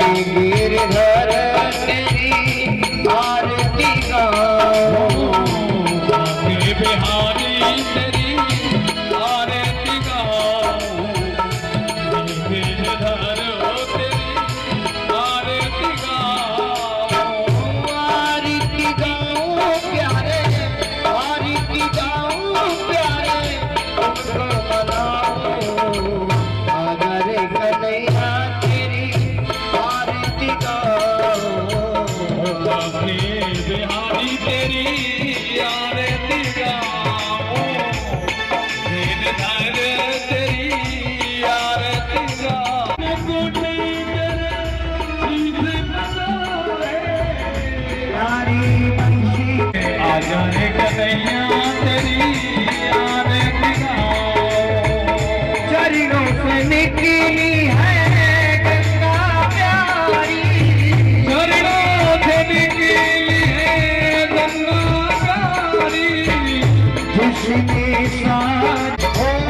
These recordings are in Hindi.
गिरधर तेरी आरती गाऊं, बांके बिहारी तेरी आरती गाऊं, गिरधर तेरी आरती गाऊं, आरती गाऊं प्यारे, आरती गाऊं प्यारे, तुमको मनाऊं, अगर कन्हैया तेरी आरती गाऊं, बांके बिहारी तेरी आरती गाऊं, गिरधर तेरी आरती गाऊं, मुकुट तेरे शीश नवारे, प्यारी बंशी आ जाने कन्हैया तेरी आरती गाऊं, चरणों से निकली है गंगा प्यारी, चरणों से निकली है गंगा प्यारी, जिसके साथ उन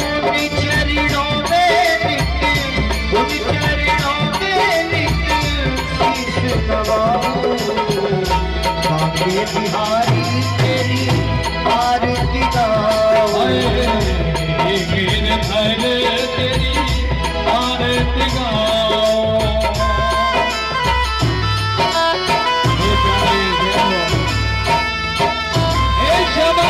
चरणों में नित्य, उन चरणों में नित्य शीश नवाऊं, बांके बिहारी तेरी आरती गाऊं, गिरधर तेरी आरती गाऊं। हे शबा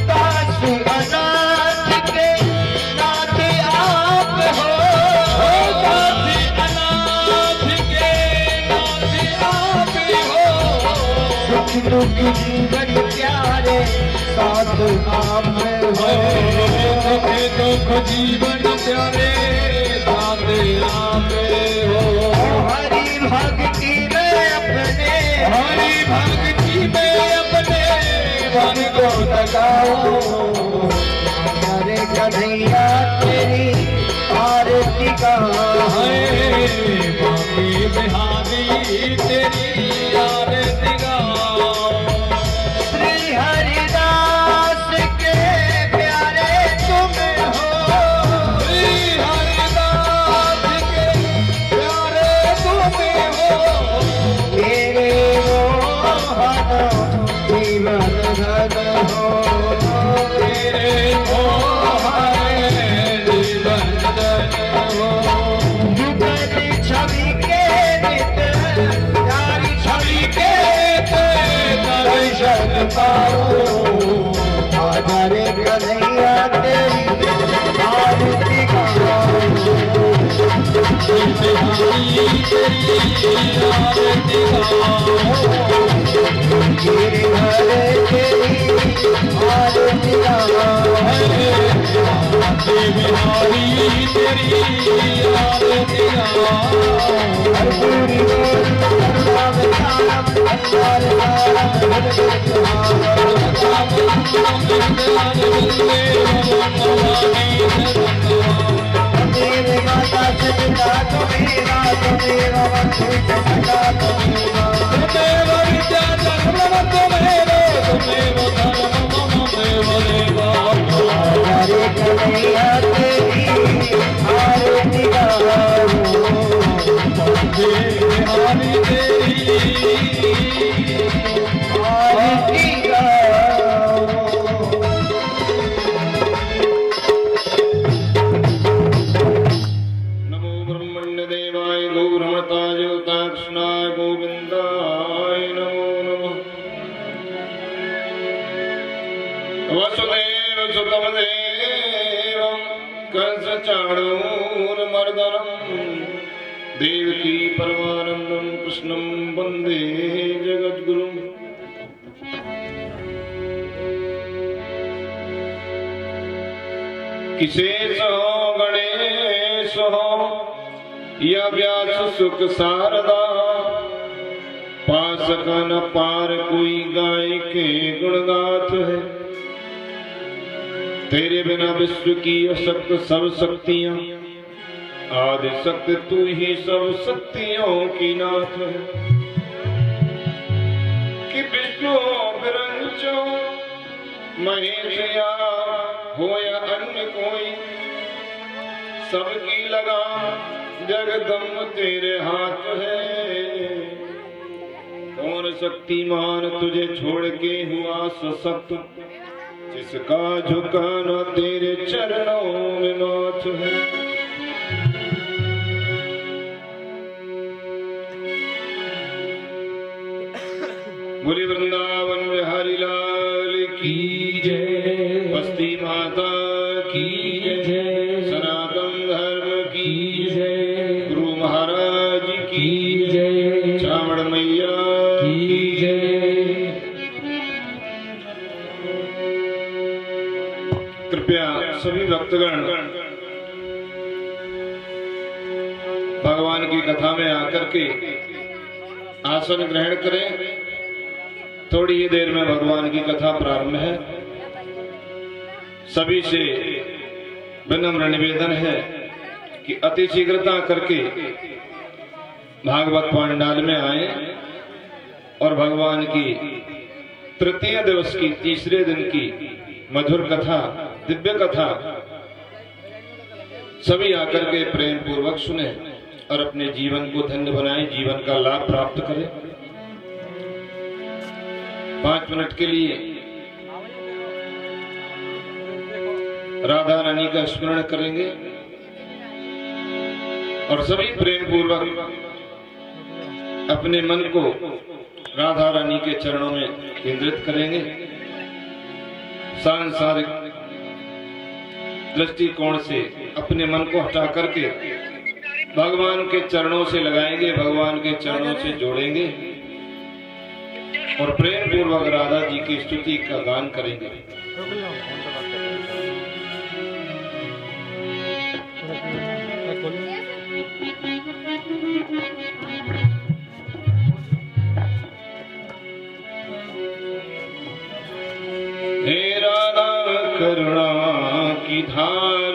दास अनाथ के नाथ आप हो, दासी अनाथ के नाथ आप हो, सुख दुख जीवन प्यारे साथ आप हो, सुख दुख जीवन प्यारे साथ आप हो, हरि भक्ति में अपने हरि भक्ति में अपने मन को लगाओ, अरे कन्हैया तेरी आरती गाऊं, बांके बिहारी तेरी आरती गाऊं, श्री हरिदास के प्यारे तुम हो, श्री हरिदास के प्यारे तुम हो, तेरे मोहन जीवन धन हो, तेरे मोहन जीवन धन हो, युगल छवि के नित प्यारी छवि के दर्शन पाओ, आधारे कन्हैया तेरी आरती गाऊं, बिहारी तेरी आरती गाऊं, गिरधर तेरी आरती गाऊं, बांके बिहारी तेरी आरती गाऊं, कर्पूरी करुणावतारम तमेव माता च पिता त्वमेव, त्वमेव बन्धु च सखा त्वमेव, त्वमेव विद्या धर्मः त्वमेव, त्वमेव धर्मः मम देव। हरे कन्हैया तेरी आरती गाऊं, बांके बिहारी तेरी आरती गाऊं। नमो ब्रह्मण्य देवाय गौरमताय कृष्णाय गोविंदाय नमो नमः। वसुदेव सुतं देवं कंसचाणूरमर्दनं देवकी परमानन्दं कृष्णं वन्दे जगद्गुरुम्। किशेष गणेश हो या व्यास सुख शारदा, पास का न पार कोई गाय के गुणगाथ है। तेरे बिना विश्व की अशक्त सब शक्तियां, आदि शक्ति तू ही सब शक्तियों की नाथ है। कि विश्व विष्णु विरंचो महेश या हो या अन्य कोई, सबकी लगाम जगदम्ब तेरे हाथ है। कौन शक्तिमान तुझे छोड़ के हुआ सशक्त, जिसका झुकाना तेरे चरणों में नाथ है। बोली वृंदावन बिहारी लाल की जय, बस्ती माता की जय, सनातन धर्म की जय, गुरु महाराज की जय, चावड़ मैया की जय। कृपया सभी भक्तगण भगवान की कथा में आकर के आसन ग्रहण करें। थोड़ी ही देर में भगवान की कथा प्रारंभ है। सभी से विनम्र निवेदन है कि अति शीघ्रता करके भागवत पांडाल में आए और भगवान की तृतीय दिवस की तीसरे दिन की मधुर कथा, दिव्य कथा सभी आकर के प्रेम पूर्वक सुने और अपने जीवन को धन्य बनाए, जीवन का लाभ प्राप्त करें। 5 मिनट के लिए राधा रानी का स्मरण करेंगे और सभी प्रेम पूर्वक अपने मन को राधा रानी के चरणों में केंद्रित करेंगे। सांसारिक दृष्टिकोण से अपने मन को हटा करके भगवान के चरणों से लगाएंगे, भगवान के चरणों से जोड़ेंगे और प्रेम पूर्वक राधा जी की स्तुति का गान करेंगे। हे राधा करुणा की धार,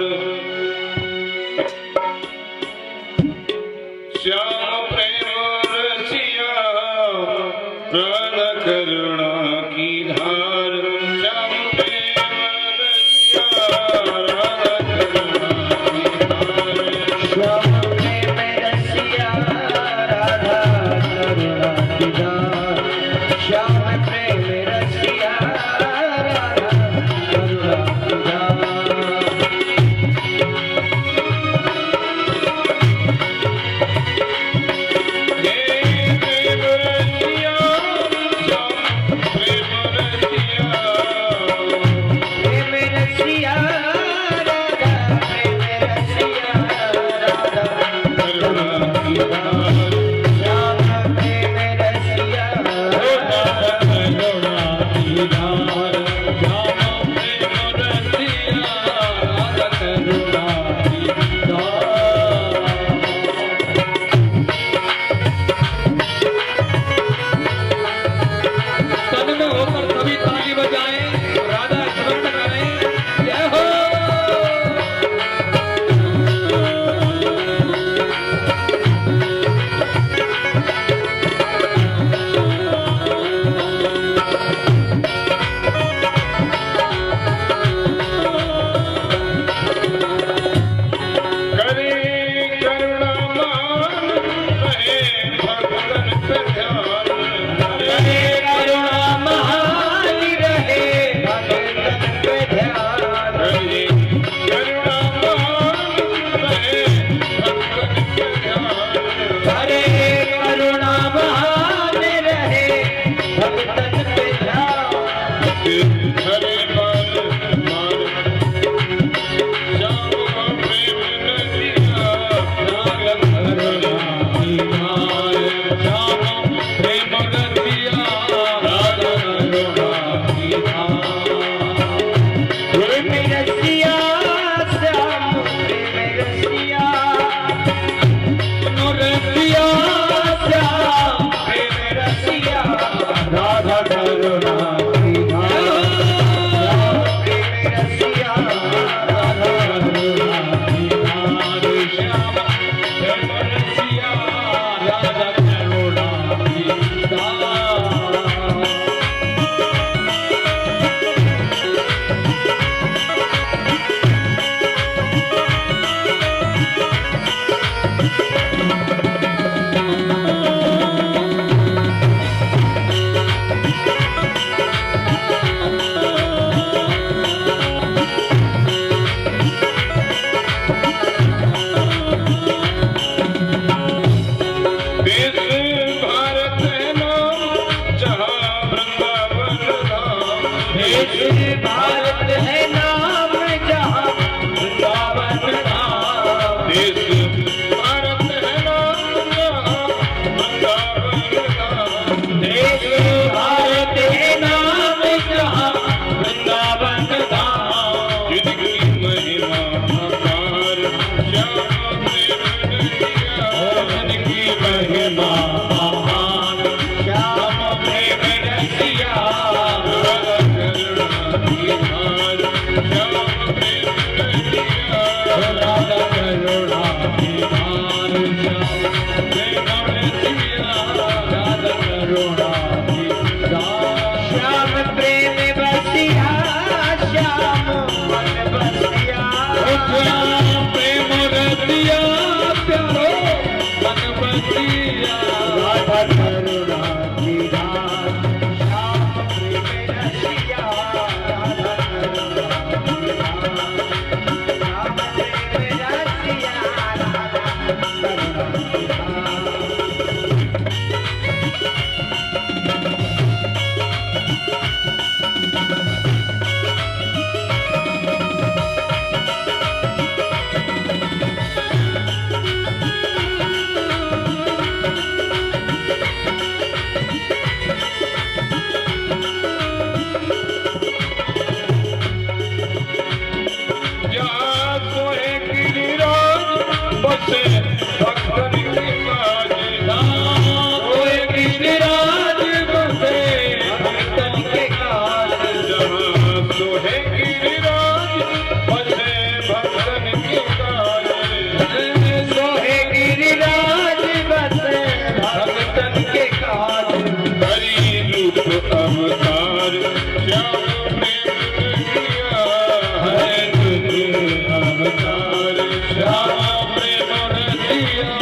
श्याम प्रेम रसिया, राधा करुणा की धार, श्याम प्रेम रसिया, राधा करुणा की धार, श्याम प्रेम रसिया, राधा करुणा की धार, श्याम प्रेम रसिया, राधा करुणा की धार। राधा करुणा की धार। देश भारत है नाम जहाँ वृंदावन धाम। देश भारत है नाम जहाँ वृंदावन धाम। देश भारत है नाम जहाँ वृंदावन धाम। जिनकी महिमा अपार श्याम प्रेम नदिया। जिनकी महिमा अपार श्याम प्रेम रसिया। राधा करुणा निधान श्याम प्रेम नदिया। राधा करुणा निधान श्याम प्रेम रसिया। राधा करुणा निधान श्याम प्रेम बसिया। श्याम मन बसिया। श्याम प्रेम रसिया प्यारो मन बसिया। राधा करुणा निधान श्याम प्रेम रसिया। राधा करुणा निधान श्याम प्रेम रसिया। राधा करुणा निधान। जहाँ सोए गिरिराज बसे भक्तन की लाज। कोई गिरिराज बसे भक्तन के काज। जहाँ सोहे गिरिराज बसे भक्तन की लाज। सोहे गिरिराज बसे भक्तन के काज। हरि रूप अवतार श्याम प्रेम नदिया। हरे रूप अवतार श्याम प्रेम रसिया।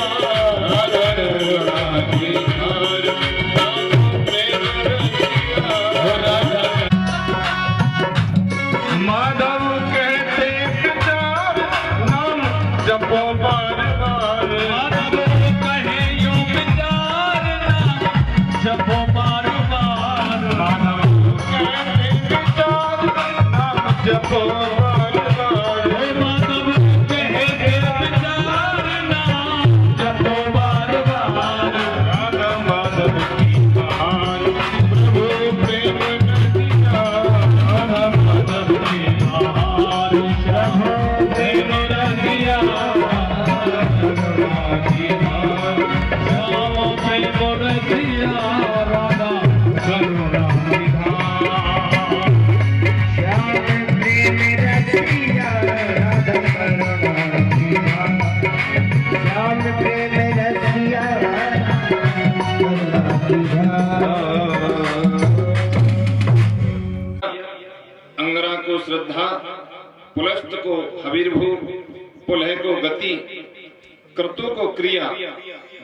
राधा करुणा निधान श्याम प्रेम नदिया। राधा माधव कहते विचार नाम जपो बार बार। माधव कहे यूं विचार नाम जपो बार बार। माधव कहते विचार नाम जपो बार बार। माधव कहे विचार नाम जपो बार बार। राधा माधव की महान प्रभु प्रेम नदिया। राधा माधव की महान प्रभु प्रेम रसिया। राधा करुणा निधान श्याम प्रेम रसिया। राधा करुणा निधान श्याम प्रेम रसिया। राधा करुणा निधान श्याम प्रेम रसिया। राधा करुणा निधान। अंगरा को श्रद्धा, पुलस्त को हवीरभू, पुलह को गति, क्रतु को क्रिया,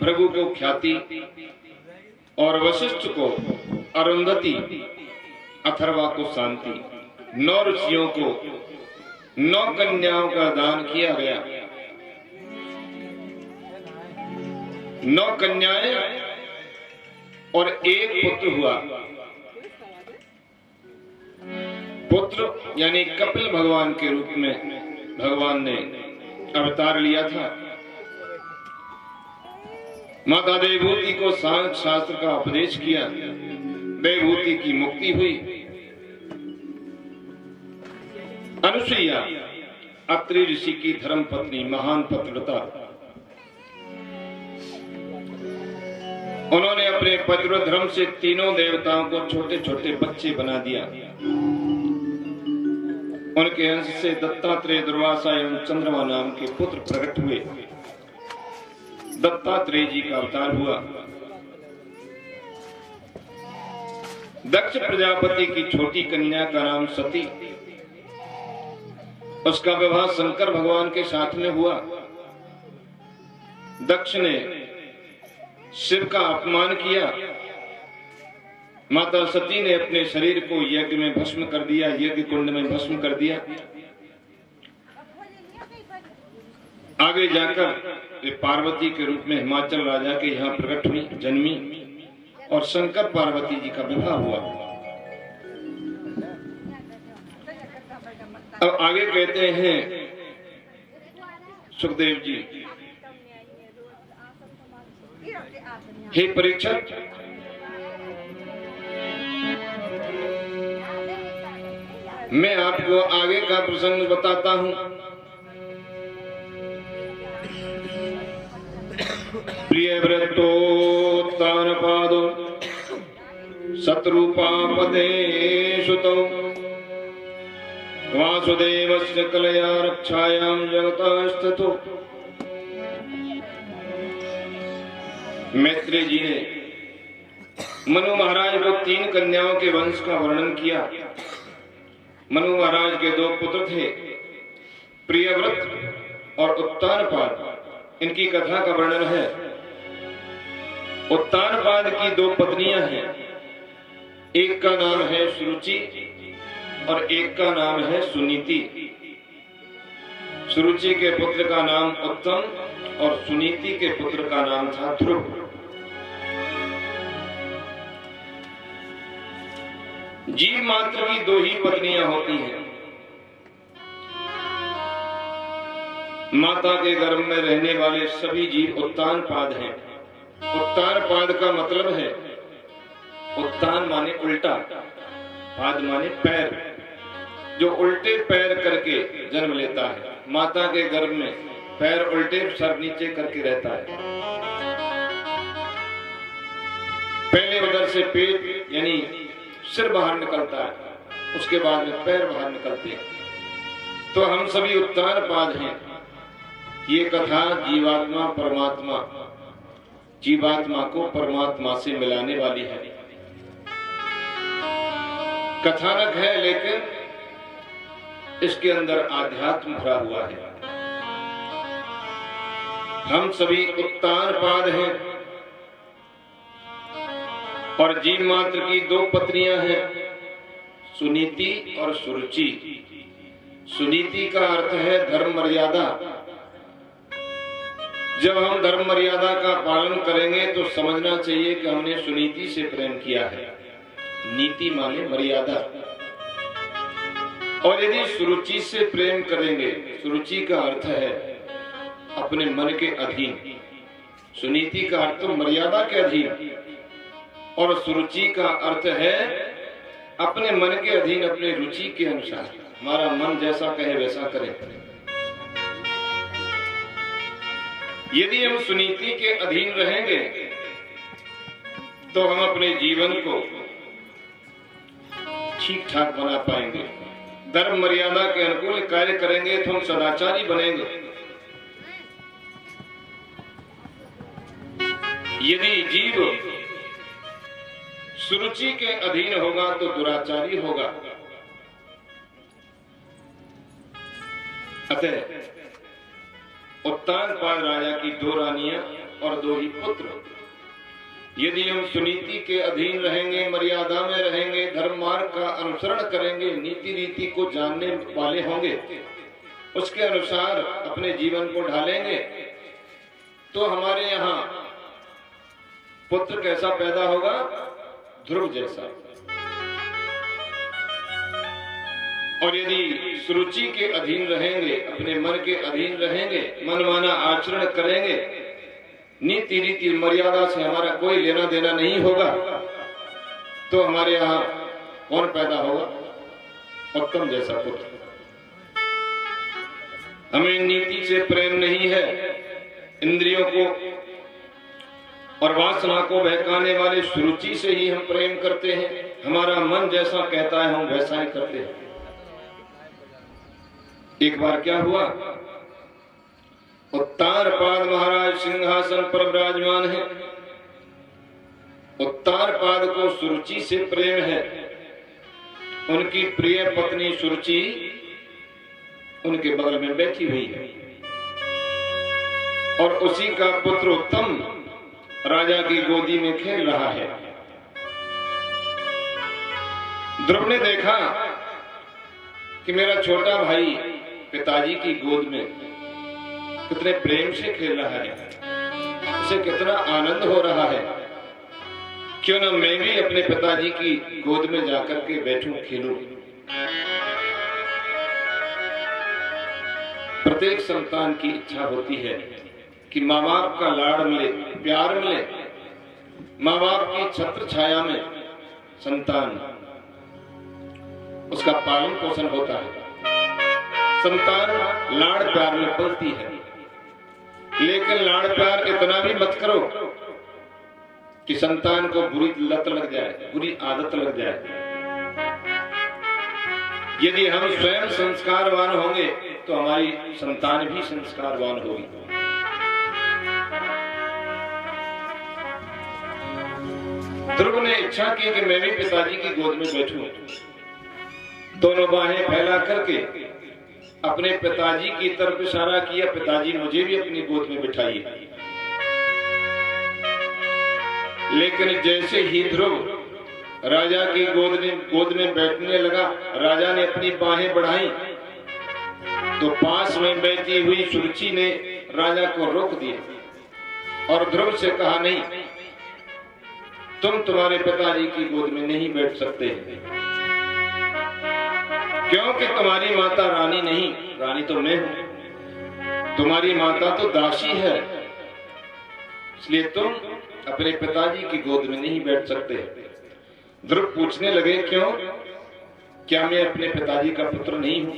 भृगु को ख्याति और वशिष्ठ को अरुंधति, अथर्वा को शांति। 9 ऋषियों को 9 कन्याओं का दान किया गया। 9 कन्याएं और 1 पुत्र हुआ। पुत्र यानी कपिल भगवान के रूप में भगवान ने अवतार लिया था। माता देवभूति को शास्त्र का उपदेश किया। देवभूति की मुक्ति हुई। अनुसुईया अत्रि ऋषि की धर्म पत्नी, महान पतिव्रता, उन्होंने अपने पतिव्रत धर्म से तीनों देवताओं को छोटे छोटे बच्चे बना दिया। उनके अंश से दत्तात्रेय, दुर्वासा एवं चंद्रमा नाम के पुत्र प्रकट हुए। दत्तात्रेय जी का अवतार हुआ। दक्ष प्रजापति की छोटी कन्या का नाम सती, उसका विवाह शंकर भगवान के साथ में हुआ। दक्ष ने शिव का अपमान किया। माता सती ने अपने शरीर को यज्ञ में भस्म कर दिया, यज्ञ कुंड में भस्म कर दिया। आगे जाकर वे पार्वती के रूप में हिमाचल राजा के यहाँ प्रकट हुई, जन्मी और शंकर पार्वती जी का विवाह हुआ। अब आगे कहते हैं सुखदेव जी, हे परीक्षित, मैं आपको आगे का प्रसंग बताता हूं। प्रियव्रतोत्तानपादो शत्रुपापदे सुतौ वासुदेवस्य कलया रक्षायां जगतस्ततो। मैत्री जी ने मनु महाराज को 3 कन्याओं के वंश का वर्णन किया। मनु महाराज के 2 पुत्र थे, प्रियव्रत और उत्तानपाद। इनकी कथा का वर्णन है। उत्तानपाद की 2 पत्नियां हैं, एक का नाम है सुरुचि और एक का नाम है सुनीति। सुरुचि के पुत्र का नाम उत्तम और सुनीति के पुत्र का नाम था ध्रुव। जीव मात्र की 2 ही पत्नियां होती हैं। माता के गर्भ में रहने वाले सभी जीव उत्तानपाद हैं। उत्तानपाद का मतलब है, उत्तान माने उल्टा, पाद माने पैर, जो उल्टे पैर करके जन्म लेता है। माता के गर्भ में पैर उल्टे, सर नीचे करके रहता है। पहले उधर से पेट यानी सिर बाहर निकलता है, उसके बाद में पैर बाहर निकलते हैं। तो हम सभी उत्तानपाद हैं। ये कथा जीवात्मा परमात्मा, जीवात्मा को परमात्मा से मिलाने वाली है। कथानक है, लेकिन इसके अंदर आध्यात्म भरा हुआ है। हम सभी उत्तानपाद हैं और जीव मात्र की 2 पत्नियां हैं, सुनीति और सुरुचि। सुनीति का अर्थ है धर्म मर्यादा। जब हम धर्म मर्यादा का पालन करेंगे तो समझना चाहिए कि हमने सुनीति से प्रेम किया है। नीति माने मर्यादा। और यदि सुरुचि से प्रेम करेंगे, सुरुचि का अर्थ है अपने मन के अधीन, सुनीति का अर्थ मर्यादा के अधीन, और सुरुचि का अर्थ है अपने मन के अधीन, अपने रुचि के अनुसार। हमारा मन जैसा कहे वैसा करें। यदि हम सुनीति के अधीन रहेंगे तो हम अपने जीवन को ठीक ठाक बना पाएंगे। धर्म मर्यादा के अनुकूल कार्य करेंगे तो हम सदाचारी बनेंगे। यदि जीव सुरुचि के अधीन होगा तो दुराचारी होगा। अतः उत्तानपाद राजा की 2 रानियां और 2 ही पुत्र। यदि हम सुनीति के अधीन रहेंगे, मर्यादा में रहेंगे, धर्म मार्ग का अनुसरण करेंगे, नीति रीति को जानने वाले होंगे, उसके अनुसार अपने जीवन को ढालेंगे, तो हमारे यहाँ पुत्र कैसा पैदा होगा? ध्रुव जैसा। और यदि सुरुचि के अधीन रहेंगे, अपने मन के अधीन रहेंगे, मनमाना आचरण करेंगे, नीति रीति मर्यादा से हमारा कोई लेना देना नहीं होगा, तो हमारे यहाँ कौन पैदा होगा? उत्तम जैसा पुत्र। हमें नीति से प्रेम नहीं है। इंद्रियों को और वासना को बहकाने वाले सुरुचि से ही हम प्रेम करते हैं। हमारा मन जैसा कहता है हम वैसा ही करते हैं। एक बार क्या हुआ, उत्तानपाद महाराज सिंहासन पर विराजमान है। उत्तानपाद को सुरुचि से प्रेम है। उनकी प्रिय पत्नी सुरुचि उनके बगल में बैठी हुई है और उसी का पुत्र उत्तम राजा की गोदी में खेल रहा है। ध्रुव ने देखा कि मेरा छोटा भाई पिताजी की गोद में कितने प्रेम से खेल रहा है, उसे कितना आनंद हो रहा है, क्यों ना मैं भी अपने पिताजी की गोद में जाकर के बैठूं, खेलूं। प्रत्येक संतान की इच्छा होती है कि माँ बाप का लाड़ मिले, प्यार मिले, माँ बाप की छत्र छाया में संतान उसका पालन पोषण होता है। संतान लाड़ प्यार में पलती है, लेकिन लाड़ प्यार इतना भी मत करो कि संतान को बुरी लत लग जाए, बुरी आदत लग जाए। यदि हम स्वयं संस्कारवान होंगे तो हमारी संतान भी संस्कारवान होगी। ध्रुव ने इच्छा की कि मैं भी पिताजी की गोद में बैठूं। दोनों बाहें फैला करके अपने पिताजी की तरफ इशारा किया, पिताजी मुझे भी अपनी गोद में बिठाइए। लेकिन जैसे ही ध्रुव राजा की गोद में बैठने लगा, राजा ने अपनी बाहें बढ़ाई तो पास में बैठी हुई सुरुचि ने राजा को रोक दिया और ध्रुव से कहा, नहीं, तुम तुम्हारे पिताजी की गोद में नहीं बैठ सकते, क्योंकि तुम्हारी माता रानी नहीं, रानी तो मैं हूं, तुम्हारी माता तो दासी है, इसलिए तुम अपने पिताजी की गोद में नहीं बैठ सकते। ध्रुव पूछने लगे, क्यों? क्या मैं अपने पिताजी का पुत्र नहीं हूं?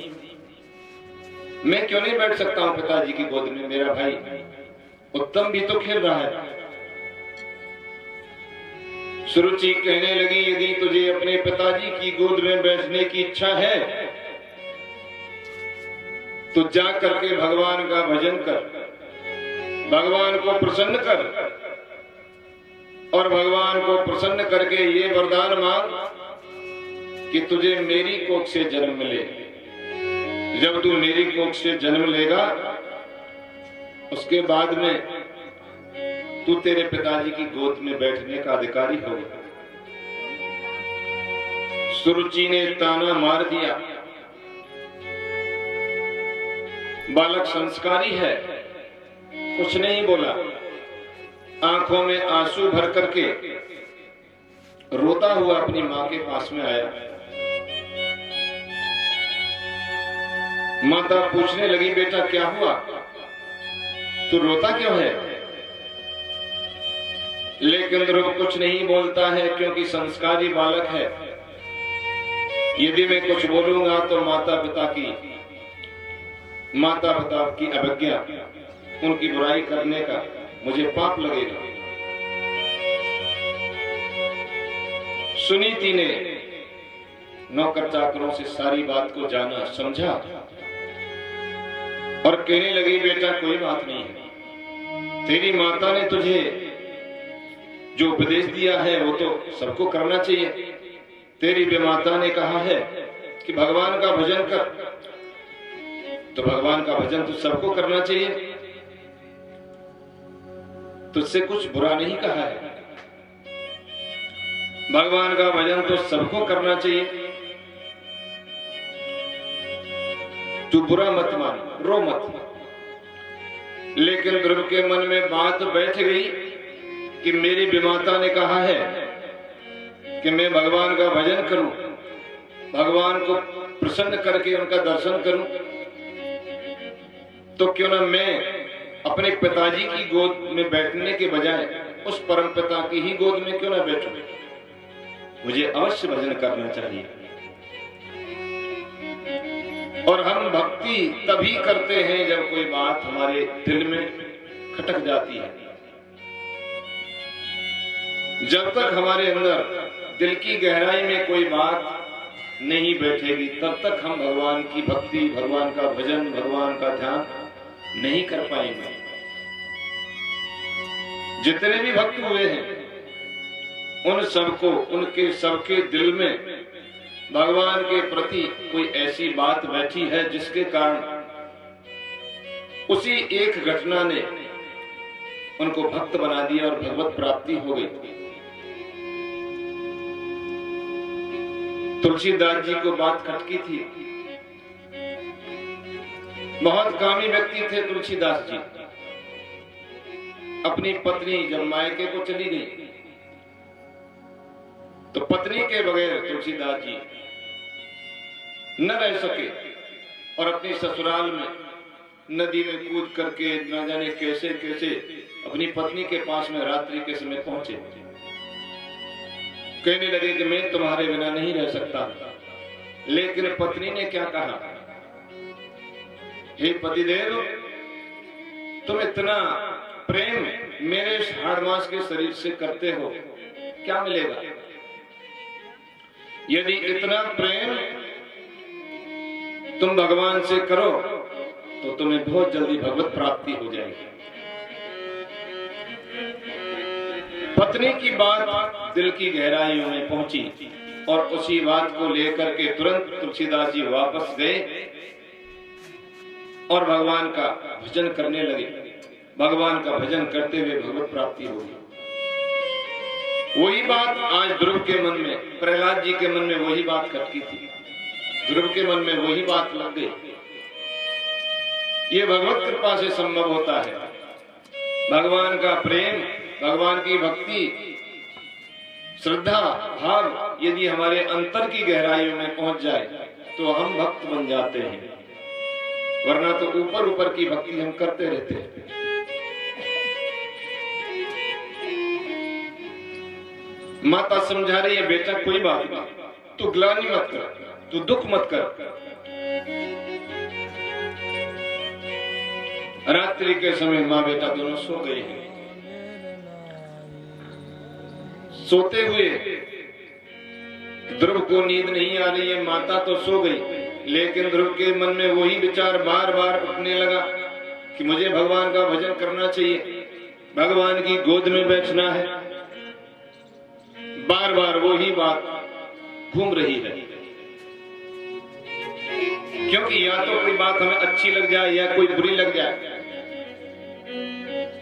मैं क्यों नहीं बैठ सकता हूं पिताजी की गोद में? मेरा भाई उत्तम भी तो खेल रहा है। सुरुचि कहने लगी, यदि तुझे अपने पिताजी की गोद में बैठने की इच्छा है तो जा करके भगवान का भजन कर, भगवान को प्रसन्न कर और भगवान को प्रसन्न करके ये वरदान मांग कि तुझे मेरी कोख से जन्म मिले। जब तू मेरी कोख से जन्म लेगा उसके बाद में तू तेरे पिताजी की गोद में बैठने का अधिकारी होगा। सुरुचि ने ताना मार दिया, बालक संस्कारी है, कुछ नहीं बोला। आंखों में आंसू भर करके रोता हुआ अपनी मां के पास में आया। माता पूछने लगी, बेटा क्या हुआ, तू रोता क्यों है? लेकिन ध्रुव कुछ नहीं बोलता है, क्योंकि संस्कारी बालक है। यदि मैं कुछ बोलूंगा तो माता पिता की अवज्ञा, उनकी बुराई करने का मुझे पाप लगेगा। सुनीति ने नौकर चाकरों से सारी बात को जाना, समझा और कहने लगी, बेटा कोई बात नहीं है, तेरी माता ने तुझे जो उपदेश दिया है वो तो सबको करना चाहिए। तेरी भी माता ने कहा है कि भगवान का भजन कर, तो भगवान का भजन तो सबको करना चाहिए, तुझसे कुछ बुरा नहीं कहा है। भगवान का भजन तो सबको करना चाहिए, तू बुरा मत मान, रो मत। लेकिन ध्रुव के मन में बात बैठ गई कि मेरी विमाता ने कहा है कि मैं भगवान का भजन करूं, भगवान को प्रसन्न करके उनका दर्शन करूं, तो क्यों ना मैं अपने पिताजी की गोद में बैठने के बजाय उस परम पिता की ही गोद में क्यों ना बैठूं? मुझे अवश्य भजन करना चाहिए। और हम भक्ति तभी करते हैं जब कोई बात हमारे दिल में खटक जाती है। जब तक हमारे अंदर दिल की गहराई में कोई बात नहीं बैठेगी तब तक हम भगवान की भक्ति, भगवान का भजन, भगवान का ध्यान नहीं कर पाएंगे। जितने भी भक्त हुए हैं उन सबको, उनके सबके दिल में भगवान के प्रति कोई ऐसी बात बैठी है जिसके कारण उसी एक घटना ने उनको भक्त बना दिया और भगवत प्राप्ति हो गई। तुलसीदास जी को बात खटकी थी। बहुत कामी व्यक्ति थे तुलसीदास जी। अपनी पत्नी जब मायके को चली गई तो पत्नी के बगैर तुलसीदास जी न रह सके और अपने ससुराल में नदी में कूद करके न जाने कैसे कैसे अपनी पत्नी के पास में रात्रि के समय पहुंचे। कहने लगे कि मैं तुम्हारे बिना नहीं रह सकता। लेकिन पत्नी ने क्या कहा, हे पतिदेव, तुम इतना प्रेम मेरे इस हाड़मास के शरीर से करते हो, क्या मिलेगा? यदि इतना प्रेम तुम भगवान से करो तो तुम्हें बहुत जल्दी भगवत प्राप्ति हो जाएगी। पत्नी की बात दिल की गहराइयों में पहुंची और उसी बात को लेकर के तुरंत तुलसीदास जी वापस गए और भगवान का भजन करने लगे। भगवान का भजन करते हुए भगवत प्राप्ति होगी। वही बात आज ध्रुव के मन में, प्रहलाद जी के मन में वही बात खटकी थी, ध्रुव के मन में वही बात लग गई। ये भगवत कृपा से संभव होता है। भगवान का प्रेम, भगवान की भक्ति, श्रद्धा, भाव यदि हमारे अंतर की गहराइयों में पहुंच जाए तो हम भक्त बन जाते हैं, वरना तो ऊपर ऊपर की भक्ति हम करते रहते हैं। माता समझा रही है, बेटा कोई बात नहीं, तू ग्लानि मत कर, तू दुख मत कर। रात्रि के समय माँ बेटा दोनों सो गए हैं। सोते हुए ध्रुव को नींद नहीं आ रही है, माता तो सो गई, लेकिन ध्रुव के मन में वही विचार बार बार उठने लगा कि मुझे भगवान का भजन करना चाहिए, भगवान की गोद में बैठना है। बार बार वही बात घूम रही है, क्योंकि या तो कोई बात हमें अच्छी लग जाए या कोई बुरी लग जाए,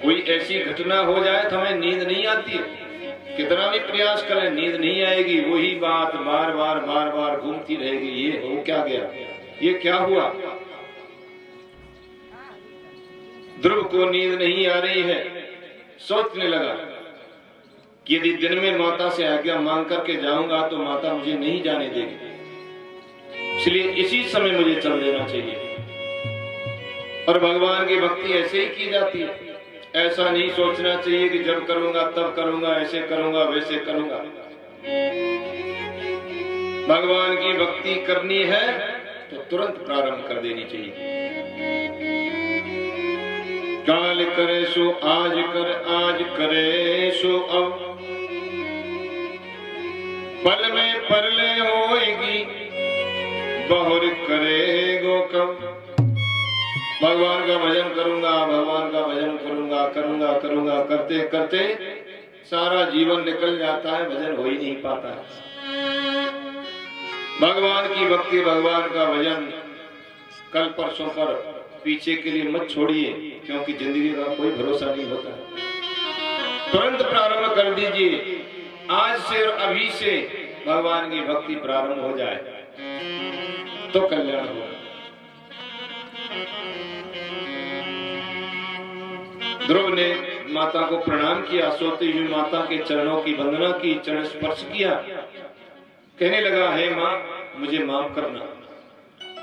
कोई ऐसी घटना हो जाए तो हमें नींद नहीं आती है, कितना भी प्रयास करें नींद नहीं आएगी, वही बात बार बार घूमती रहेगी। ये हो क्या गया, ये क्या हुआ? ध्रुव को नींद नहीं आ रही है, सोचने लगा कि यदि दिन में माता से आज्ञा मांग करके जाऊंगा तो माता मुझे नहीं जाने देगी, इसलिए इसी समय मुझे चल देना चाहिए। और भगवान की भक्ति ऐसे ही की जाती है, ऐसा नहीं सोचना चाहिए कि जब करूंगा तब करूंगा, ऐसे करूंगा वैसे करूंगा। भगवान की भक्ति करनी है तो तुरंत प्रारंभ कर देनी चाहिए। काल करे सो आज कर, आज करे सो अब, पल में परले होएगी, बहुर करेगो कब। भगवान का भजन करूंगा, भगवान का भजन करूंगा, करूंगा करूंगा करते करते सारा जीवन निकल जाता है, भजन हो ही नहीं पाता है। भगवान की भक्ति, भगवान का भजन कल परसों पर पीछे के लिए मत छोड़िए, क्योंकि जिंदगी का कोई भरोसा नहीं होता। तुरंत प्रारंभ कर दीजिए, आज से और अभी से भगवान की भक्ति प्रारंभ हो जाए तो कल्याण होगा। ध्रुव ने माता को प्रणाम किया, सोती हुई माता के चरणों की वंदना की, चरण स्पर्श किया, कहने लगा, हे माँ मुझे माफ करना,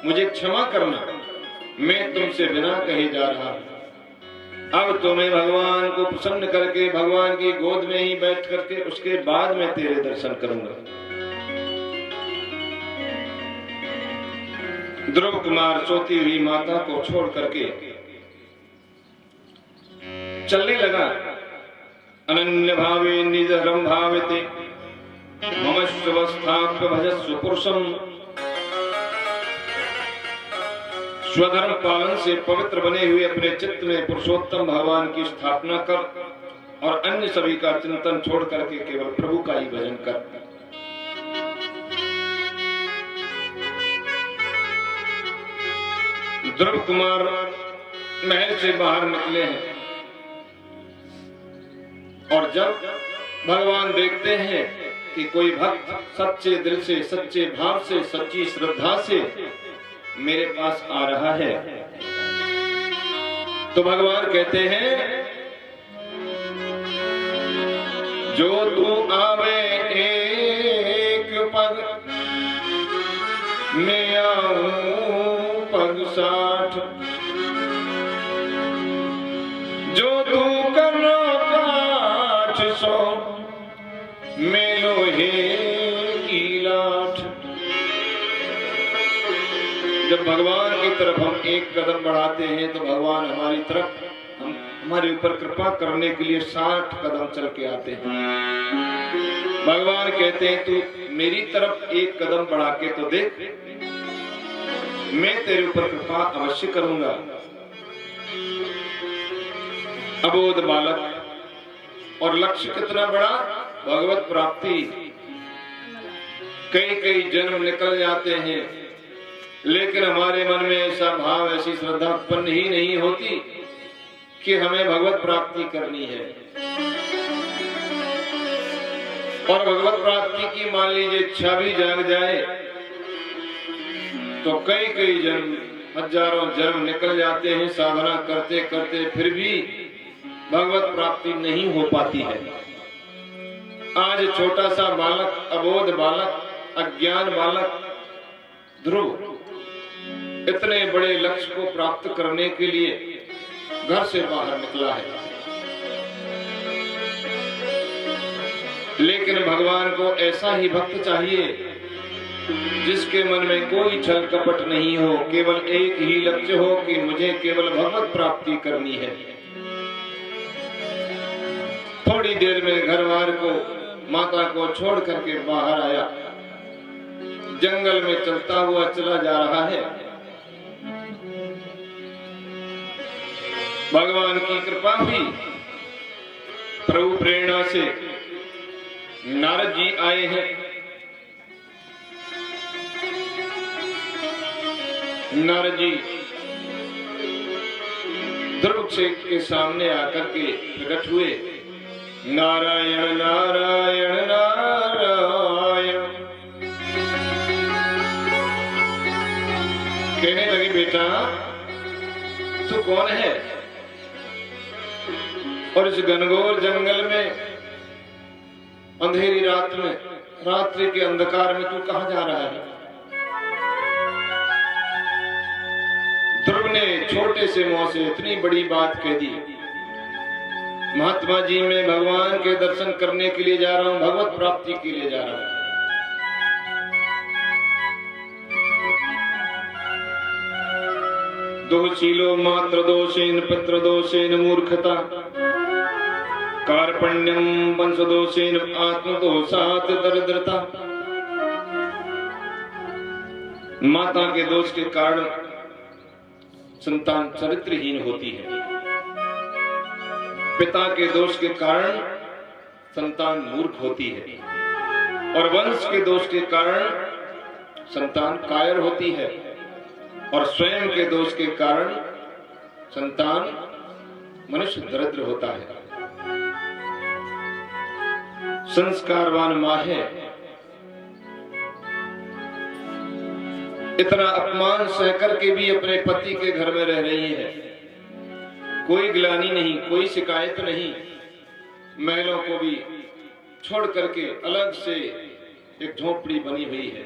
मुझे क्षमा करना, मैं तुमसे बिना कहे जा रहा हूं। अब तो मैं भगवान को प्रसन्न करके भगवान की गोद में ही बैठ करके उसके बाद मैं तेरे दर्शन करूंगा। ध्रुव कुमार सोती हुई माता को छोड़ करके चलने लगा। अनन्य भावे निजरम भावते मम स्वस्थाप्य भजस्व पुरुषम। स्वधर्म पालन से पवित्र बने हुए अपने चित्त में पुरुषोत्तम भगवान की स्थापना कर और अन्य सभी का चिंतन छोड़ करके केवल प्रभु का ही भजन कर। ध्रुव कुमार महल से बाहर निकले हैं और जब भगवान देखते हैं कि कोई भक्त सच्चे दिल से, सच्चे भाव से, सच्ची श्रद्धा से मेरे पास आ रहा है, तो भगवान कहते हैं, जो तू आवे एक पग, मैं आऊं पग 60। में लोहे की लाठ। जब भगवान की तरफ हम एक कदम बढ़ाते हैं तो भगवान हमारी तरफ हमारे ऊपर कृपा करने के लिए 60 कदम चल के आते हैं। भगवान कहते हैं तू मेरी तरफ एक कदम बढ़ा के तो देख, मैं तेरे ऊपर कृपा अवश्य करूंगा। अबोध बालक और लक्ष्य कितना बड़ा, भगवत प्राप्ति। कई कई जन्म निकल जाते हैं लेकिन हमारे मन में ऐसा भाव, ऐसी श्रद्धा उत्पन्न ही नहीं होती कि हमें भगवत प्राप्ति करनी है। और भगवत प्राप्ति की मान लीजिए इच्छा भी जाग जाए तो कई कई जन्म, हजारों जन्म निकल जाते हैं साधना करते करते, फिर भी भगवत प्राप्ति नहीं हो पाती है। आज छोटा सा बालक, अबोध बालक, अज्ञान बालक ध्रुव इतने बड़े लक्ष्य को प्राप्त करने के लिए घर से बाहर निकला है, लेकिन भगवान को ऐसा ही भक्त चाहिए जिसके मन में कोई छल कपट नहीं हो, केवल एक ही लक्ष्य हो कि मुझे केवल भगवत प्राप्ति करनी है। थोड़ी देर में घरवार को, माता को छोड़ करके बाहर आया, जंगल में चलता हुआ चला जा रहा है। भगवान की कृपा हुई, प्रभु प्रेरणा से नारद जी आए हैं। नारद जी ध्रुव के सामने आकर के प्रकट हुए। नारायण नारायण नारायण कहने लगे, बेटा तू कौन है और इस घनघोर जंगल में, अंधेरी रात में, रात्रि के अंधकार में तू कहां जा रहा है? ध्रुव ने छोटे से मुंह से इतनी बड़ी बात कह दी, महात्मा जी मैं भगवान के दर्शन करने के लिए जा रहा हूं, भगवत प्राप्ति के लिए जा रहा हूं। दोषीलो मात्र दोषेन पितृ दोषेन मूर्खता, कार्पण्यम वंश दोषेन आत्मदोषात् दरिद्रता। माता के दोष के कारण संतान चरित्रहीन होती है, पिता के दोष के कारण संतान मूर्ख होती है, और वंश के दोष के कारण संतान कायर होती है, और स्वयं के दोष के कारण संतान मनुष्य दरिद्र होता है। संस्कारवान मां है, इतना अपमान सहकर के भी अपने पति के घर में रह रही है, कोई गिलानी नहीं, कोई शिकायत नहीं। महलों को भी छोड़ करके अलग से एक झोपड़ी बनी हुई है,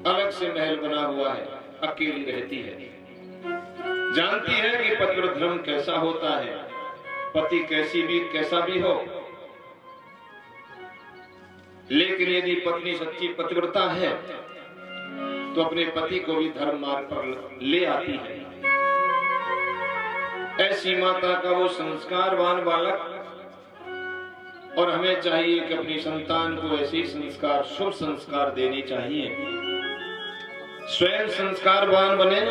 अलग से महल बना हुआ है, अकेली रहती है। जानती है कि पतिव्रत धर्म कैसा होता है, पति कैसा भी हो, लेकिन यदि पत्नी सच्ची पतिव्रता है तो अपने पति को भी धर्म मार्ग पर ले आती है। ऐसी माता का वो संस्कारवान बालक, और हमें चाहिए कि अपनी संतान को ऐसे संस्कार, शुभ संस्कार देने चाहिए। स्वयं संस्कारवान बने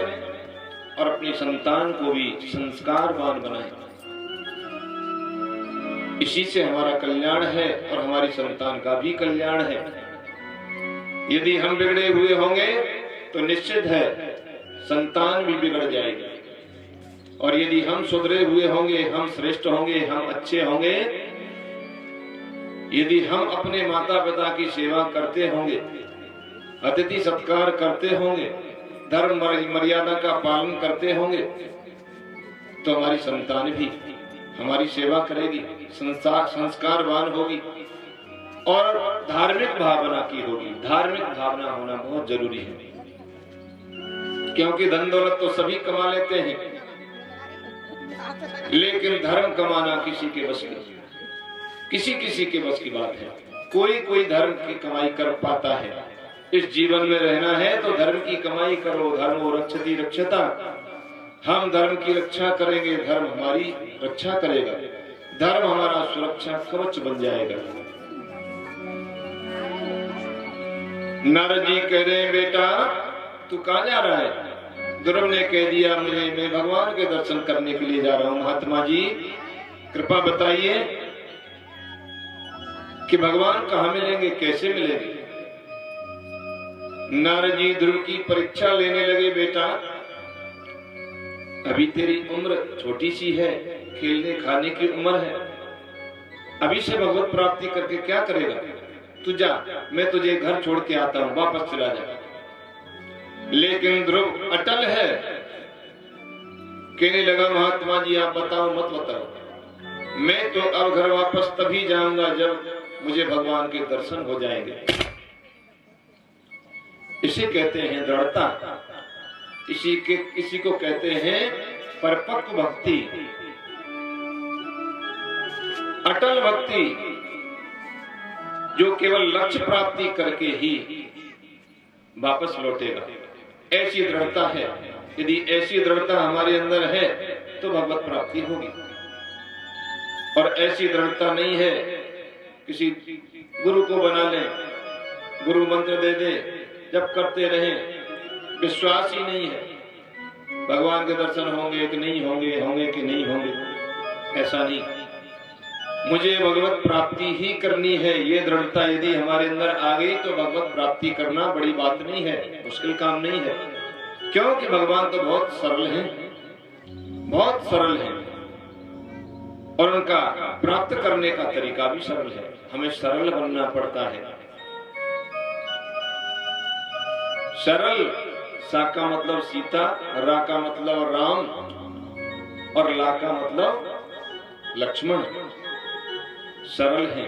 और अपनी संतान को भी संस्कारवान बनाए। इसी से हमारा कल्याण है और हमारी संतान का भी कल्याण है। यदि हम बिगड़े हुए होंगे तो निश्चित है संतान भी बिगड़ जाएगी, और यदि हम सुधरे हुए होंगे, हम श्रेष्ठ होंगे, हम अच्छे होंगे, यदि हम अपने माता पिता की सेवा करते होंगे, अतिथि सत्कार करते होंगे, धर्म मर्यादा का पालन करते होंगे, तो हमारी संतान भी हमारी सेवा करेगी, संस्कारवान होगी और धार्मिक भावना की होगी। धार्मिक भावना होना बहुत जरूरी है, क्योंकि धन दौलत तो सभी कमा लेते हैं, लेकिन धर्म कमाना किसी के बस की, किसी के बस की बात है। कोई कोई धर्म की कमाई कर पाता है। इस जीवन में रहना है तो धर्म की कमाई करो। धर्मो रक्षति रक्षता, हम धर्म की रक्षा करेंगे, धर्म हमारी रक्षा करेगा, धर्म हमारा सुरक्षा कवच बन जाएगा। नारद जी कह रहे हैं बेटा तू कहाँ जा रहा है? ध्रुव ने कह दिया मैं भगवान के दर्शन करने के लिए जा रहा हूं। महात्मा जी कृपा बताइए कि भगवान कहाँ मिलेंगे, कैसे मिलेंगे? नारद जी ध्रुव की परीक्षा लेने लगे। बेटा अभी तेरी उम्र छोटी सी है, खेलने खाने की उम्र है, अभी से भगवत प्राप्ति करके क्या करेगा? तू जा, मैं तुझे घर छोड़ के आता हूं, वापस चला जा। लेकिन ध्रुव अटल है, कहने लगा महात्मा जी आप बताओ मत बताओ, मैं तो अब घर वापस तभी जाऊंगा जब मुझे भगवान के दर्शन हो जाएंगे। इसे कहते हैं दृढ़ता, इसी को कहते हैं परिपक्व भक्ति, अटल भक्ति, जो केवल लक्ष्य प्राप्ति करके ही वापस लौटेगा। ऐसी दृढ़ता है। यदि ऐसी दृढ़ता हमारे अंदर है तो भगवत प्राप्ति होगी। और ऐसी दृढ़ता नहीं है, किसी गुरु को बना ले, गुरु मंत्र दे दे, जब करते रहे, विश्वास ही नहीं है भगवान के दर्शन होंगे कि नहीं होंगे, होंगे कि नहीं होंगे, ऐसा नहीं। मुझे भगवत प्राप्ति ही करनी है, ये दृढ़ता यदि हमारे अंदर आ गई तो भगवत प्राप्ति करना बड़ी बात नहीं है, मुश्किल काम नहीं है। क्योंकि भगवान तो बहुत सरल हैं, बहुत सरल हैं, और उनका प्राप्त करने का तरीका भी सरल है। हमें सरल बनना पड़ता है। सरल, सा का मतलब सीता, रा का मतलब राम, और ला का मतलब लक्ष्मण। सरल है।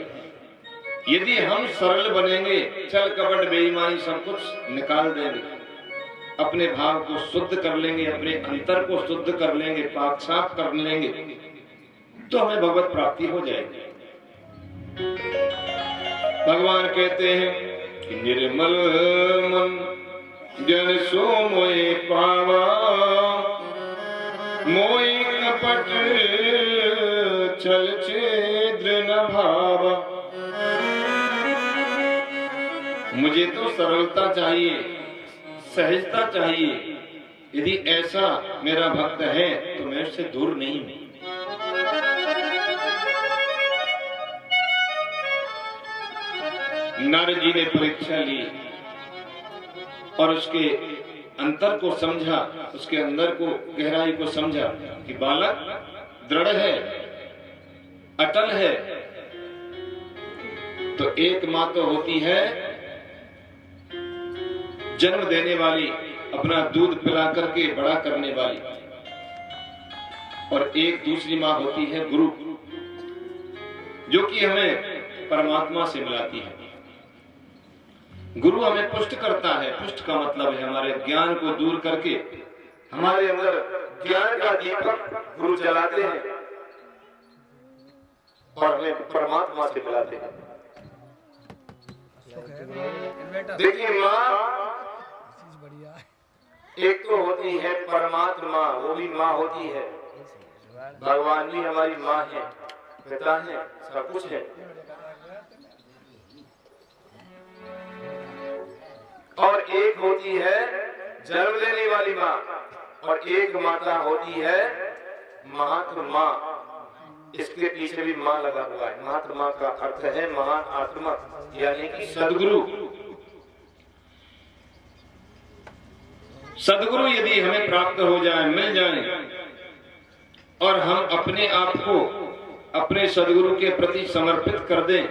यदि हम सरल बनेंगे, छल कपट बेईमानी सब कुछ निकाल देंगे, अपने भाव को शुद्ध कर लेंगे, अपने अंतर को शुद्ध कर लेंगे, पाक साफ कर लेंगे, तो हमें भगवत प्राप्ति हो जाएगी। भगवान कहते हैं कि निर्मल मन जन सो मोए पावा, मोए कपट छल छिद्र न भावा। मुझे तो सरलता चाहिए, सहजता चाहिए। यदि ऐसा मेरा भक्त है तो मैं उससे दूर नहीं हूं। नारद जी ने परीक्षा ली और उसके अंतर को समझा, उसके अंदर को, गहराई को समझा कि बालक दृढ़ है, अटल है। तो एक मां तो होती है जन्म देने वाली, अपना दूध पिला करके बड़ा करने वाली, और एक दूसरी मां होती है गुरु, जो कि हमें परमात्मा से मिलाती है। गुरु हमें पुष्ट करता है। पुष्ट का मतलब है हमारे ज्ञान को दूर करके हमारे अंदर ज्ञान का दीपक गुरु जलाते हैं और हमें परमात्मा से मिलाते हैं। देखिए माँ एक तो होती है परमात्मा, वो भी माँ होती है, भगवान भी हमारी माँ है, पिता है, सब कुछ है। और एक होती है जन्म देने वाली माँ, और एक माता होती है महात्मा माँ। इसके पीछे भी माँ लगा हुआ है। महात्मा का अर्थ है महान आत्मा, यानी कि सदगुरु। सदगुरु यदि हमें प्राप्त हो जाए, मिल जाए, और हम अपने आप को अपने सदगुरु के प्रति समर्पित कर दें,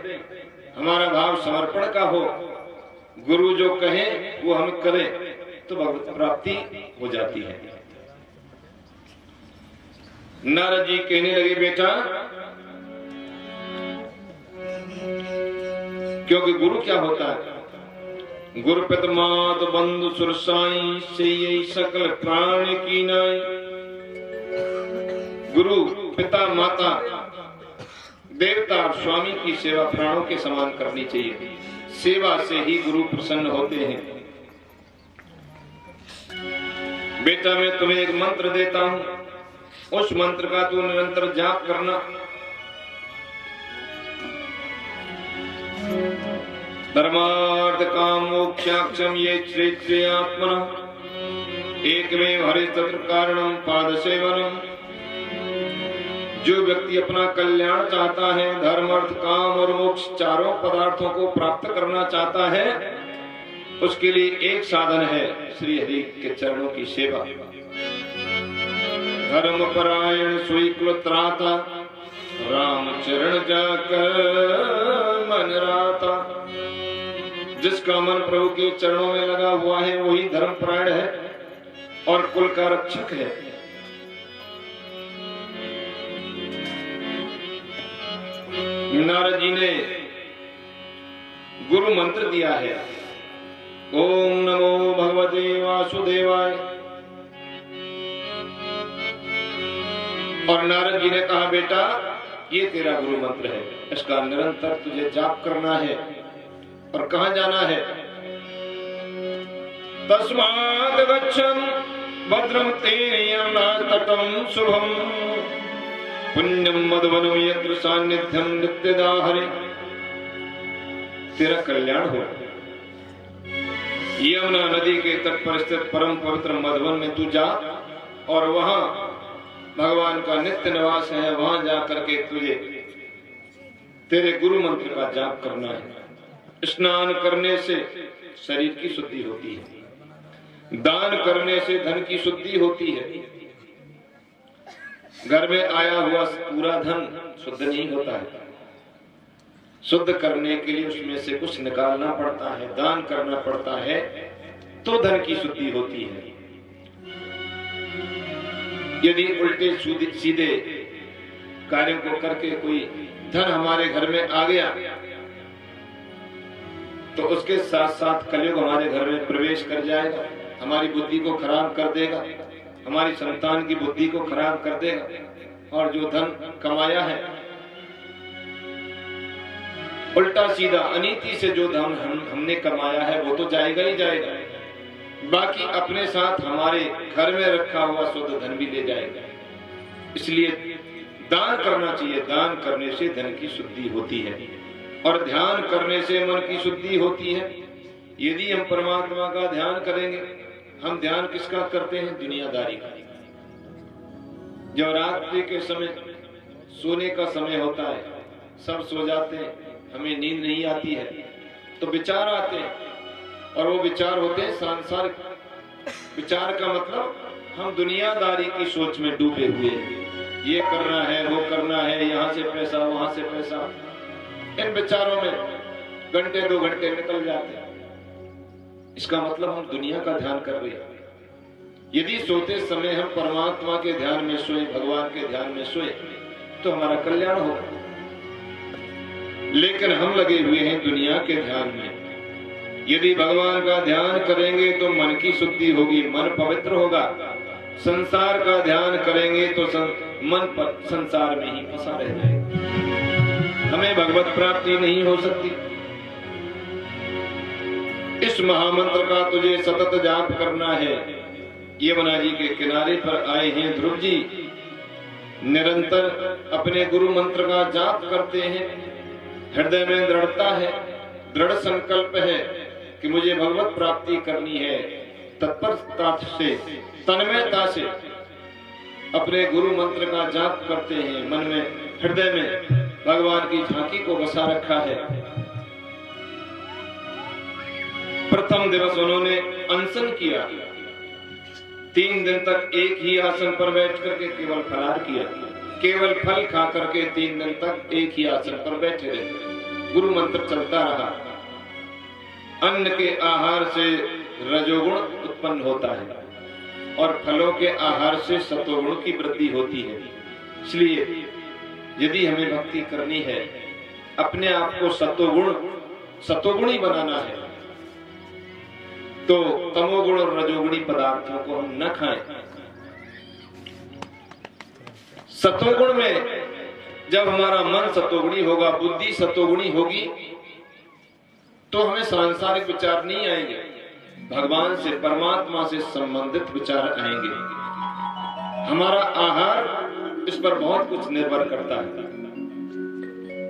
हमारा भाव समर्पण का हो, गुरु जो कहे वो हम करें, तो भगवत प्राप्ति हो जाती है। नारद जी कहने लगे बेटा, क्योंकि गुरु क्या होता है? गुरु पिता मात बंधु सुरसाई, से यही सकल प्राण की नाई। गुरु पिता माता, देवता और स्वामी की सेवा प्राणों के समान करनी चाहिए। सेवा से ही गुरु प्रसन्न होते हैं। बेटा मैं तुम्हें एक मंत्र देता हूं, उस मंत्र का तू निरंतर जाप करना। धर्मार्थ काम मोक्षाक्षम ये श्रेष्ठ आत्मना एकमेव हरिस्तत्र कारणम पाद सेवनम। जो व्यक्ति अपना कल्याण चाहता है, धर्म अर्थ काम और मोक्ष चारों पदार्थों को प्राप्त करना चाहता है, उसके लिए एक साधन है श्री हरि के चरणों की सेवा। धर्म परायण सुई त्राता राम चरण जाकर मन राता। जिसका मन प्रभु के चरणों में लगा हुआ है वही धर्म परायण है और कुल का रक्षक है। नारद जी ने गुरु मंत्र दिया है, ओम नमो भगवते वासुदेवाय। और नारद जी ने कहा बेटा ये तेरा गुरु मंत्र है, इसका निरंतर तुझे जाप करना है। और कहां जाना है? तस्मात् गच्छन् भद्रं तेन तटं शुभं पुण्यम मधुवनम यत्र सान्निध्यम नित्यदा हरि। तेरा कल्याण हो। यमुना नदी के तट पर स्थित परम पवित्र मधुवन में तू जा और वहां भगवान का नित्य निवास है। वहां जाकर के तुझे तेरे गुरु मंत्र का जाप करना है। स्नान करने से शरीर की शुद्धि होती है, दान करने से धन की शुद्धि होती है। घर में आया हुआ पूरा धन शुद्ध नहीं होता है, शुद्ध करने के लिए उसमें से कुछ निकालना पड़ता है, दान करना पड़ता है, तो धन की शुद्धि होती है। यदि उल्टे सीधे कार्यों को करके कोई धन हमारे घर में आ गया तो उसके साथ साथ कलयुग हमारे घर में प्रवेश कर जाएगा, हमारी बुद्धि को खराब कर देगा, हमारी संतान की बुद्धि को खराब कर देगा। और जो धन कमाया है उल्टा सीधा अनीति से जो धन हमने कमाया है वो तो जाएगा ही जाएगा, बाकी अपने साथ हमारे घर में रखा हुआ शुद्ध धन भी ले जाएगा। इसलिए दान करना चाहिए। दान करने से धन की शुद्धि होती है और ध्यान करने से मन की शुद्धि होती है। यदि हम परमात्मा का ध्यान करेंगे, हम ध्यान किसका करते हैं? दुनियादारी का। जब रात्रि के समय सोने का समय होता है, सब सो जाते हैं, हमें नींद नहीं आती है, तो विचार आते हैं और वो विचार होते हैं सांसारिक विचार। का मतलब हम दुनियादारी की सोच में डूबे हुए हैं, ये करना है, वो करना है, यहाँ से पैसा, वहां से पैसा। इन विचारों में घंटे 2 घंटे निकल जाते हैं। इसका मतलब हम दुनिया का ध्यान कर रहे हैं। यदि सोते समय हम परमात्मा के ध्यान में सोए, भगवान के ध्यान में सोए, तो हमारा कल्याण होगा। लेकिन हम लगे हुए हैं दुनिया के ध्यान में। यदि भगवान का ध्यान करेंगे तो मन की शुद्धि होगी, मन पवित्र होगा। संसार का ध्यान करेंगे तो मन पर संसार में ही फंसा रह जाएगा, हमें भगवत प्राप्ति नहीं हो सकती। इस महामंत्र का तुझे सतत जाप करना है। यमुना जी के किनारे पर आए हैं ध्रुव जी, निरंतर अपने गुरु मंत्र का जाप करते हैं। हृदय में दृढ़ता है, दृढ़ संकल्प है कि मुझे भगवत प्राप्ति करनी है। तत्परता से, तन्मयता से अपने गुरु मंत्र का जाप करते हैं। मन में, हृदय में भगवान की झांकी को बसा रखा है। प्रथम दिवस उन्होंने अनशन किया, 3 दिन तक एक ही आसन पर बैठ करके केवल फलाहार किया, केवल फल खा करके 3 दिन तक एक ही आसन पर बैठे रहे। गुरु मंत्र चलता रहा। अन्न के आहार से रजोगुण उत्पन्न होता है और फलों के आहार से सतोगुण की वृद्धि होती है। इसलिए यदि हमें भक्ति करनी है, अपने आप को सतोगुणी बनाना है, तो तमोगुण और रजोगुणी पदार्थों को हम न खाएं। सतोगुण में जब हमारा मन सतोगुणी होगा, बुद्धि सतोगुणी होगी, तो हमें सांसारिक विचार नहीं आएंगे, भगवान से, परमात्मा से संबंधित विचार आएंगे। हमारा आहार इस पर बहुत कुछ निर्भर करता है।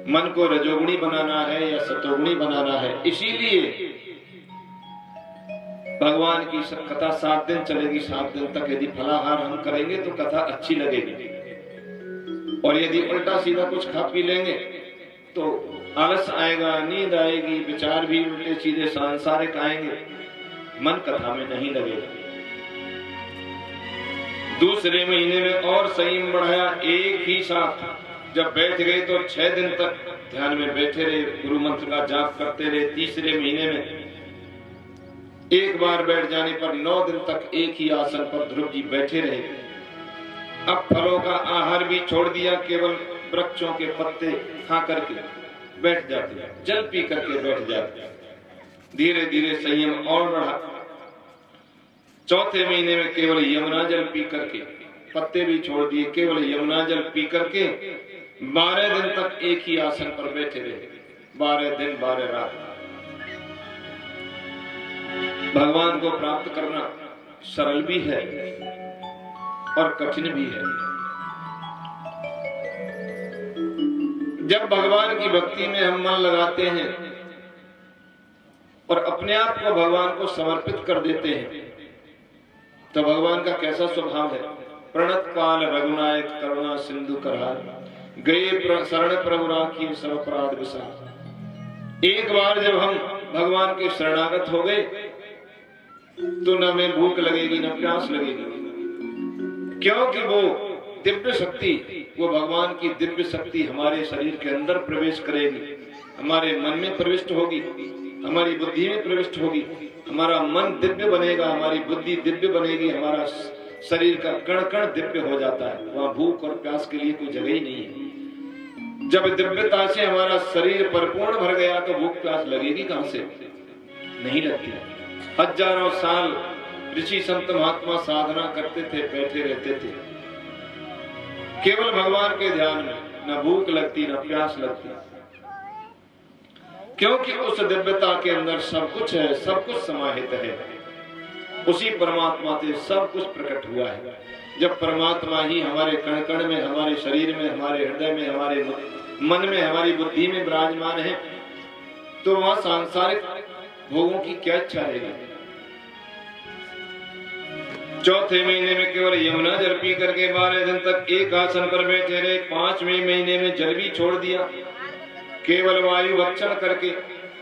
मन को रजोगुणी बनाना है या सतोगुणी बनाना है। इसीलिए भगवान की कथा 7 दिन चलेगी। 7 दिन तक यदि फलाहार हम करेंगे तो कथा अच्छी लगेगी, और यदि उल्टा सीधा कुछ खा पी लेंगे तो आलस आएगा, नींद आएगी, विचार भी उल्टे सीधे सांसारिक आएंगे, मन कथा में नहीं लगेगा। दूसरे महीने में और संयम बढ़ाया, एक ही साथ जब बैठ गए तो 6 दिन तक ध्यान में बैठे रहे, गुरु मंत्र का जाप करते रहे। तीसरे महीने में एक बार बैठ जाने पर 9 दिन तक एक ही आसन पर ध्रुव जी बैठे रहे। अब फलों का आहार भी छोड़ दिया, केवल वृक्षों के पत्ते खा करके बैठ जाते, जल पी करके बैठ जाते। धीरे धीरे संयम और बढ़ा। चौथे महीने में केवल यमुना जल पी करके, पत्ते भी छोड़ दिए, केवल यमुना जल पी करके 12 दिन तक एक ही आसन पर बैठे रहे। 12 दिन 12 रात। भगवान को प्राप्त करना सरल भी है और कठिन भी है। जब भगवान की भक्ति में हम मन लगाते हैं और अपने आप को भगवान को समर्पित कर देते हैं, तो भगवान का कैसा स्वभाव है। प्रणत काल रघुनायक करुणा सिंधु करार, गए शरण प्रभु राखी सब अपराध विसार। एक बार जब हम भगवान के शरणागत हो गए तो न हमें भूख लगेगी न प्यास लगेगी, क्योंकि वो दिव्य शक्ति, वो भगवान की दिव्य शक्ति हमारे शरीर के अंदर प्रवेश करेगी, हमारे मन में प्रविष्ट होगी, हमारी बुद्धि में प्रविष्ट होगी। हमारा मन दिव्य बनेगा, हमारी बुद्धि दिव्य बनेगी, हमारा शरीर का कण कण दिव्य हो जाता है। वहां भूख और प्यास के लिए कोई जगह ही नहीं है। जब दिव्यता से हमारा शरीर परिपूर्ण भर गया तो भूख प्यास लगेगी कहां से? नहीं लगती। हजारों साल ऋषि संत महात्मा साधना करते थे, बैठे रहते थे केवल भगवान के ध्यान में, न भूख लगती न प्यास लगती, क्योंकि उस दिव्यता के अंदर सब कुछ है, सब कुछ समाहित है। उसी परमात्मा से सब कुछ प्रकट हुआ है। जब परमात्मा ही हमारे कण कण में, हमारे शरीर में, हमारे हृदय में, हमारे मन में, हमारी बुद्धि में विराजमान है, तो वहां सांसारिक भोगों की क्या इच्छा रहेगी। चौथे महीने में केवल यमुना जल पी करके 12 दिन तक एक आसन पर बैठे रहे। 5वें महीने में जल भी छोड़ दिया, केवल वायु भक्षण करके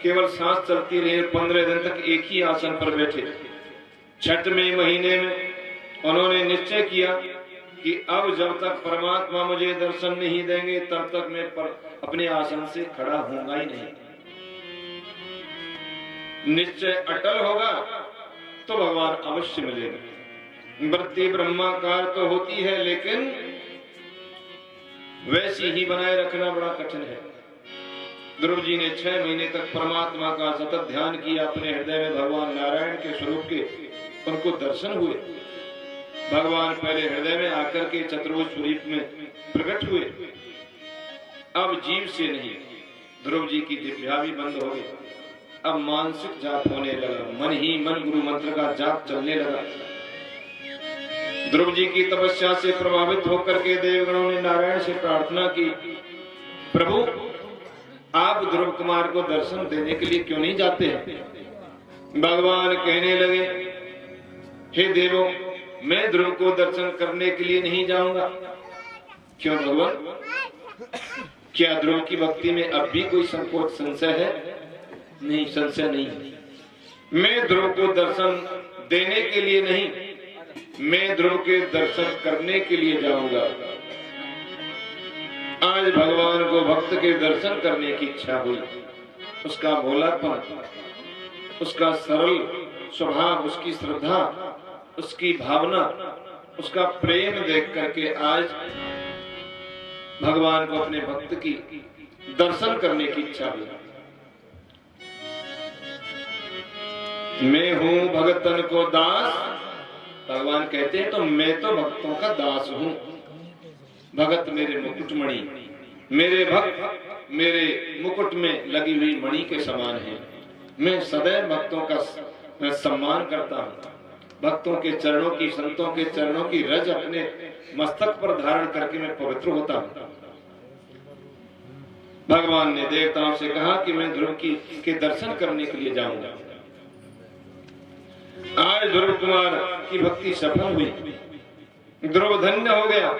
केवल सांस चलती रही। 15 दिन तक एक ही आसन पर बैठे। 6वें महीने में उन्होंने निश्चय किया कि अब जब तक परमात्मा मुझे दर्शन नहीं देंगे तब तक मैं अपने आसन से खड़ा होऊंगा ही नहीं। निश्चय अटल होगा तो भगवान अवश्य मिलेगा। वृत्ति ब्रह्माकार तो होती है, लेकिन वैसी ही बनाए रखना बड़ा कठिन है। ध्रुव जी ने 6 महीने तक परमात्मा का सतत ध्यान किया। अपने हृदय में भगवान नारायण के स्वरूप के उनको दर्शन हुए। भगवान पहले हृदय में आकर के चतुर्भुज स्वरूप में प्रकट हुए। अब जीव से नहीं, ध्रुव जी की दिव्या भी बंद हो गई। अब मानसिक जाप होने लगा, मन ही मन गुरु मंत्र का जाप चलने लगा। ध्रुव जी की तपस्या से प्रभावित होकर के देवगणों ने नारायण से प्रार्थना की, प्रभु आप ध्रुव कुमार को दर्शन देने के लिए क्यों नहीं जाते हैं? भगवान कहने लगे, हे देवों, मैं ध्रुव को दर्शन करने के लिए नहीं जाऊंगा। क्यों भगवान? क्या ध्रुव की भक्ति में अब भी कोई संकोच संशय है? नहीं, संशय नहीं। मैं ध्रुव को दर्शन देने के लिए नहीं, मैं ध्रुव के दर्शन करने के लिए जाऊंगा। आज भगवान को भक्त के दर्शन करने की इच्छा हुई। उसका भोलापन, उसका सरल स्वभाव, उसकी श्रद्धा, उसकी भावना, उसका प्रेम देख करके आज भगवान को अपने भक्त की दर्शन करने की इच्छा हुई। मैं हूं भगतन को दास, भगवान कहते हैं तो मैं तो भक्तों का दास हूं। भगत मेरे मुकुटमणि, मेरे भक्त मेरे मुकुट में लगी हुई मणि के समान है। मैं सदैव भक्तों का सम्मान करता हूँ। भक्तों के चरणों की, संतों के चरणों की रज अपने मस्तक पर धारण करके मैं पवित्र होता हूँ। भगवान ने देवताओं से कहा कि मैं ध्रुव के दर्शन करने के लिए जाऊंगा। आज ध्रुव कुमार की भक्ति सफल हुई, ध्रुव धन्य हो गया।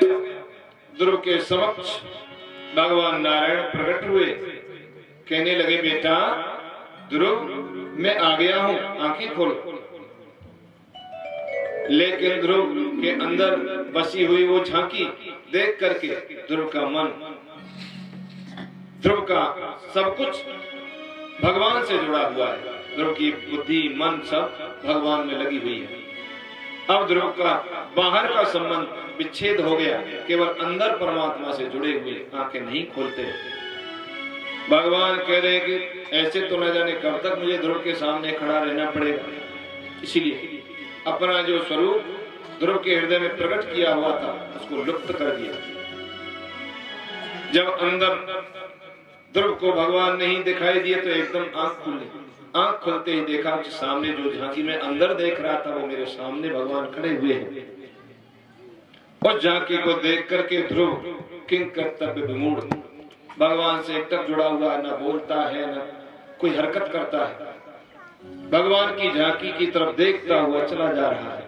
ध्रुव के समक्ष भगवान नारायण प्रकट हुए, कहने लगे बेटा ध्रुव मैं आ गया हूं, आंखें खोल। लेकिन ध्रुव के अंदर बसी हुई वो झांकी देख करके ध्रुव का मन, ध्रुव का सब कुछ भगवान से जुड़ा हुआ है। ध्रुव की बुद्धि मन सब भगवान में लगी हुई है। अब ध्रुव का बाहर का संबंध विच्छेद हो गया, केवल अंदर परमात्मा से जुड़े हुए आंखें नहीं खोलते। भगवान कह रहे हैं कि ऐसे तो न जाने कब तक मुझे ध्रुव के सामने खड़ा रहना पड़ेगा। इसलिए अपना जो स्वरूप ध्रुव के हृदय में प्रकट किया हुआ था उसको लुप्त कर दिया। जब अंदर ध्रुव को भगवान नहीं दिखाई दिए तो एकदम आंख खुली। आंख खोलते ही देखा कि सामने जो झांकी में अंदर देख रहा था वो मेरे सामने भगवान खड़े हुए हैं। और झांकी को देख करके ध्रुव किंग कर्तव्य विमूढ़, भगवान से एक तक जुड़ा हुआ, न बोलता है न कोई हरकत करता है, भगवान की झांकी की तरफ देखता हुआ चला जा रहा है।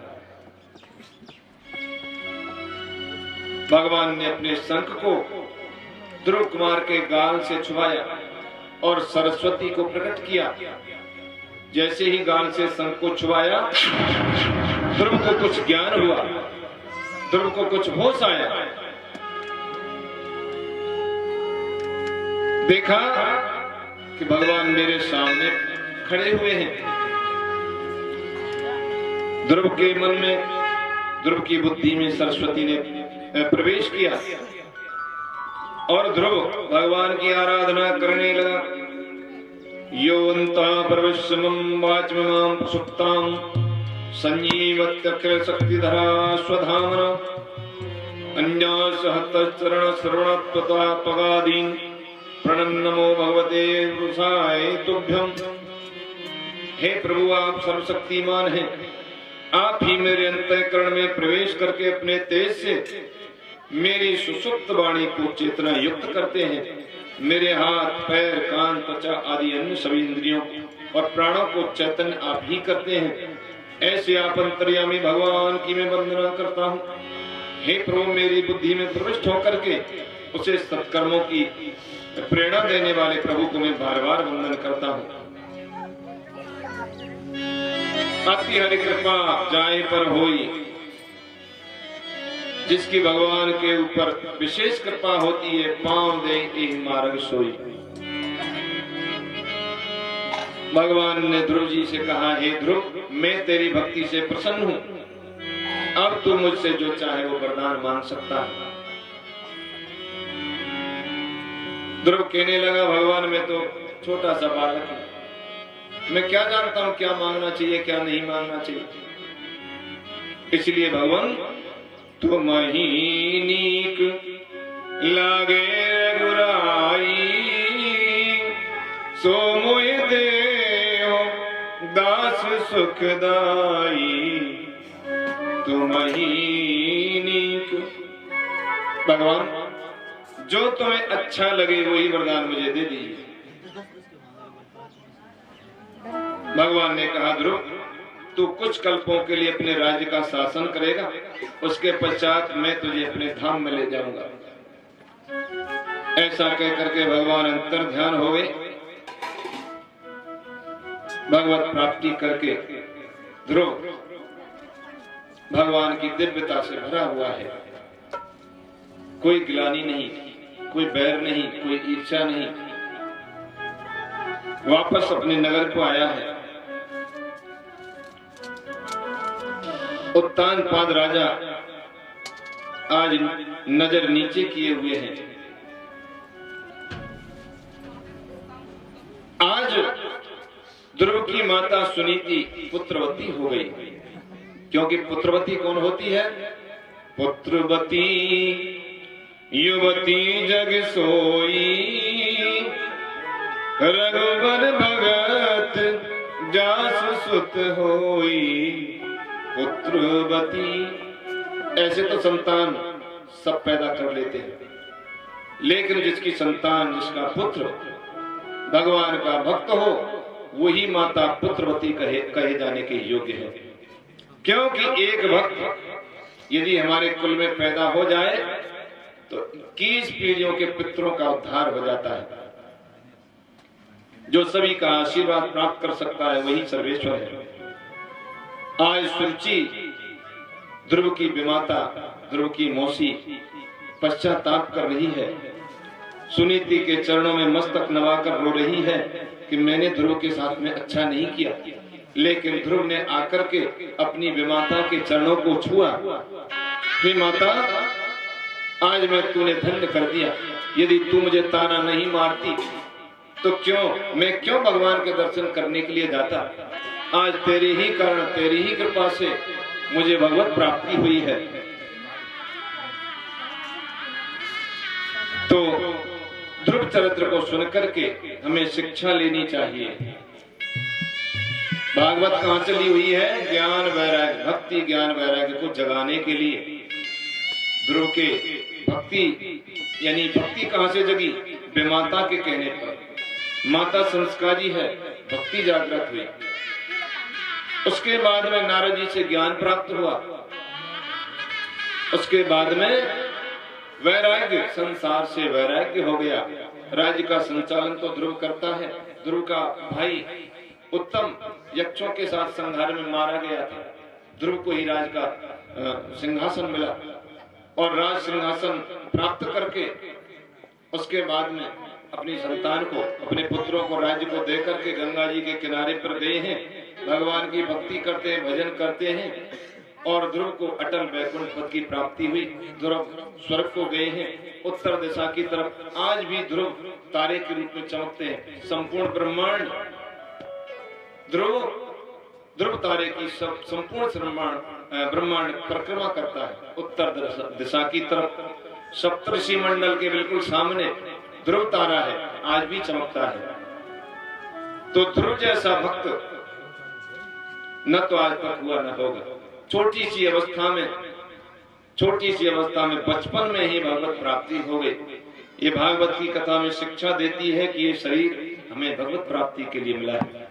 भगवान ने अपने शंख को ध्रुव कुमार के गाल से छुआया और सरस्वती को प्रकट किया। जैसे ही गाल से शंख को छुआया, ध्रुव को कुछ ज्ञान हुआ, ध्रुव को कुछ होश आया। देखा कि भगवान मेरे सामने खड़े हुए हैं। ध्रुव के मन में, ध्रुव की बुद्धि में सरस्वती ने प्रवेश किया और ध्रुव भगवान की आराधना करने लगा। योऽन्ता प्रविश्यमं वाचममां सुप्तां संजीवत्यखिल शक्तिधरा स्वधामना अन्यासहतचरण श्रवणत्वता पगादीन् प्रणन्नमो भगवते वृषाय तुभ्यम्। हे प्रभु आप सर्वशक्तिमान हैं, आप ही मेरे अंतःकरण में प्रवेश करके अपने तेज से मेरी सुसुप्त वाणी को चेतना युक्त करते हैं। मेरे हाथ पैर कान त्वचा आदि अन्य सभी इंद्रियों और प्राणों को चैतन्य आप ही करते हैं। ऐसे आप अंतर्यामी भगवान की मैं वंदना करता हूँ। हे प्रभु मेरी बुद्धि में प्रविष्ट होकर के उसे सत्कर्मों की प्रेरणा देने वाले प्रभु को मैं बार बार वंदन करता हूँ। अति हरि कृपा जाए पर होई, जिसकी भगवान के ऊपर विशेष कृपा होती है, पांव दे एहि मार्ग सोई। भगवान ने ध्रुव जी से कहा, हे ध्रुव मैं तेरी भक्ति से प्रसन्न हूं, अब तू मुझसे जो चाहे वो वरदान मांग सकता है। ध्रुव कहने लगा, भगवान मैं तो छोटा सा बालक हूं, मैं क्या जानता हूं क्या मांगना चाहिए क्या नहीं मांगना चाहिए। इसलिए भगवान तुम ही नीक लागे रघुराई, सो मोहि देहो दास सुखदाई। तुम ही नीक, भगवान जो तुम्हें अच्छा लगे वही वरदान मुझे दे दीजिए। भगवान ने कहा, ध्रुव तू कुछ कल्पों के लिए अपने राज्य का शासन करेगा, उसके पश्चात मैं तुझे अपने धाम में ले जाऊंगा। ऐसा कहकर के भगवान अंतर ध्यान हो गए। भगवत प्राप्ति करके ध्रुव भगवान की दिव्यता से भरा हुआ है। कोई गिलानी नहीं, कोई बैर नहीं, कोई ईर्ष्या नहीं। वापस अपने नगर को आया है। उत्तानपाद राजा आज नजर नीचे किए हुए हैं। आज ध्रुव की माता सुनीति पुत्रवती हो गई, क्योंकि पुत्रवती कौन होती है? पुत्रवती युवती जग सोई रघुबर भगत जासु सुत होई पुत्रवती। ऐसे तो संतान सब पैदा कर लेते हैं, लेकिन जिसकी संतान, जिसका पुत्र भगवान का भक्त हो, वही माता पुत्रवती कहे जाने के योग्य है। क्योंकि एक भक्त यदि हमारे कुल में पैदा हो जाए तो 21 पीढ़ियों के पितरों का उद्धार हो जाता है। जो सभी का आशीर्वाद प्राप्त कर सकता है वही सर्वेश्वर है। आज सुरुचि, ध्रुव की विमाता, ध्रुव की मौसी पश्चाताप कर रही है, सुनीति के चरणों में मस्तक नवाकर रो रही है कि मैंने ध्रुव के साथ में अच्छा नहीं किया। लेकिन ध्रुव ने आकर के अपनी विमाता के चरणों को छुआ। हे माता, आज मैं तूने धन्य कर दिया। यदि तू मुझे ताना नहीं मारती तो मैं क्यों भगवान के दर्शन करने के लिए जाता। आज तेरे ही कारण, तेरी ही कृपा से मुझे भगवत प्राप्ति हुई है। तो ध्रुव चरित्र को सुनकर के हमें शिक्षा लेनी चाहिए। भागवत कहां चली हुई है? ज्ञान वैराग्य, भक्ति ज्ञान वैराग्य को जगाने के लिए। ध्रुव के भक्ति यानी भक्ति कहां से जगी? विमाता के कहने पर। माता संस्कारी है, भक्ति जागृत हुई। उसके बाद में नारद जी से ज्ञान प्राप्त हुआ। उसके बाद में वैराग्य, संसार से वैराग्य हो गया। राज्य का संचालन तो ध्रुव करता है। ध्रुव का भाई उत्तम यक्षों के साथ संहार में मारा गया था। ध्रुव को ही राज का सिंहासन मिला और राज सिंहासन प्राप्त करके उसके बाद में अपनी संतान को, अपने पुत्रों को, राज्य को देकर के गंगा जी के किनारे पर गए हैं। भगवान की भक्ति करते हैं, भजन करते हैं और ध्रुव को अटल वैकुंठ पद की प्राप्ति हुई। ध्रुव स्वर्ग को गए हैं, उत्तर दिशा की तरफ। आज भी ध्रुव तारे के रूप में चमकते हैं। संपूर्ण ब्रह्मांड ध्रुव तारे की संपूर्ण ब्रह्मांड परिक्रमा करता है। उत्तर दिशा की तरफ सप्तऋषि मंडल के बिल्कुल सामने ध्रुव तारा है, आज भी चमकता है। तो ध्रुव जैसा भक्त न तो आज तक हुआ न होगा। छोटी सी अवस्था में बचपन में ही भगवत प्राप्ति हो गई। ये भागवत की कथा में शिक्षा देती है कि ये शरीर हमें भगवत प्राप्ति के लिए मिला है।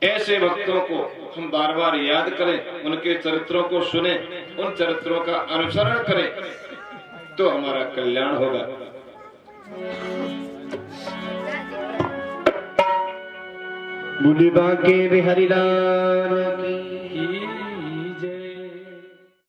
ऐसे भक्तों को हम बार बार याद करें, उनके चरित्रों को सुने, उन चरित्रों का अनुसरण करें तो हमारा कल्याण होगा। बोले बांके बिहारी लाल की।